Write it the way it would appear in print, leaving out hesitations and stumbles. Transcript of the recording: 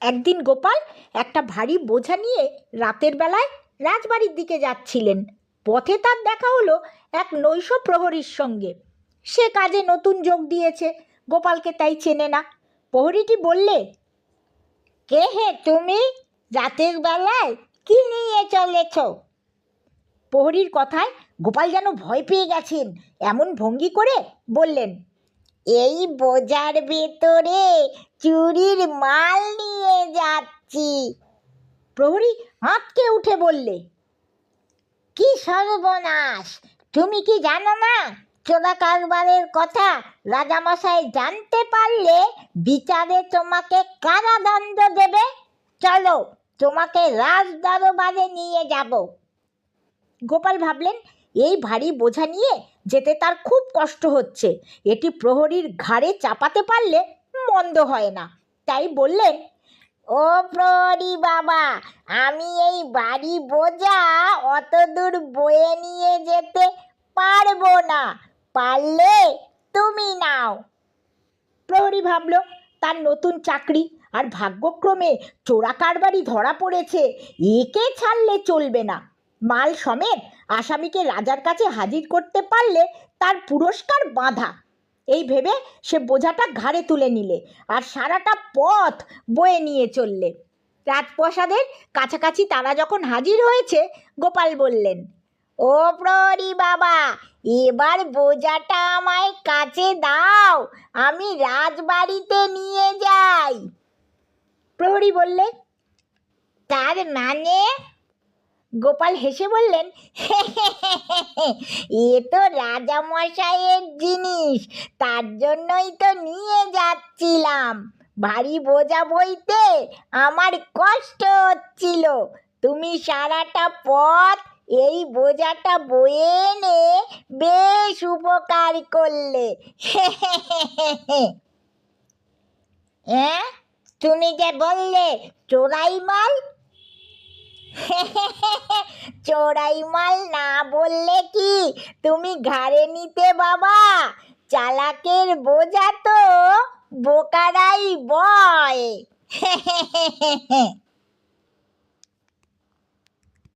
একদিন গোপাল একটা ভারী বোঝা নিয়ে রাতের বেলায় রাজবাড়ির দিকে যাচ্ছিলেন। পথে তার দেখা হলো এক নৈশ প্রহরীর সঙ্গে। সে কাজে নতুন যোগ দিয়েছে, গোপালকে তাই চেনে না। প্রহরীটি বললে, কে হে তুমি? রাতের বেলায় কি নিয়ে চলেছ? প্রহরীর কথায় গোপাল যেন ভয় পেয়ে গেছেন, এমন ভঙ্গি করে বললেন, এই বোঝার ভেতরে চুরির মাল নিয়ে যাচ্ছি। প্রহরী আঁতকে উঠে বললে, কি সর্বনাশ! তুমি কি জানো না চোরা কারবারের কথা? রাজামশাই জানতে পারলে বিচারে তোমাকে কারাদণ্ড দেবে। চলো, তোমাকে রাজদরবারে নিয়ে যাব। গোপাল ভাবলেন, এই ভারী বোঝা নিয়ে যেতে তার খুব কষ্ট হচ্ছে, এটি প্রহরীর ঘাড়ে চাপাতে পারলে মন্দ হয় না। তাই বললেন, ও প্রহরী বাবা, আমি এই ভারী বোঝা অত দূর বয়ে নিয়ে যেতে পারবো না, পারলে তুমি নাও। প্রহরী ভাবল, তার নতুন চাকরি আর ভাগ্যক্রমে চোরা কারবারি ধরা পড়েছে, একে ছাড়লে চলবে না। মাল সমেত আসামিকে রাজার কাছে হাজির করতে পারলে তার পুরস্কার বাঁধা। এই ভেবে সে বোঝাটা ঘাড়ে তুলে নিলে আর সারাটা পথ বয়ে নিয়ে চললে। রাজপ্রাসাদের কাছাকাছি তারা যখন হাজির হয়েছে, গোপাল বললেন, ও প্রহরী বাবা, এবার বোঝাটা আমায় কাছে দাও, আমি রাজবাড়িতে নিয়ে যাই। প্রহরী বললে, তার মানে? গোপাল হেসে বললেন, এ তো রাজামশাইয়ের জিনিস, তার জন্যই তো নিয়ে যাচ্ছিলাম। ভারী বোঝা বইতে আমার কষ্ট হচ্ছিল, তুমি সারাটা পথ এই বোঝাটা বয়ে এনে বেশ উপকার করলে। হ্যাঁ, তুমি যে বললে চোরাই মাল, চোরাই মাল না বললে কি তুমি ঘাড়ে নিতে বাবা? চালাকের বোঝা তো বোকারাই বয়।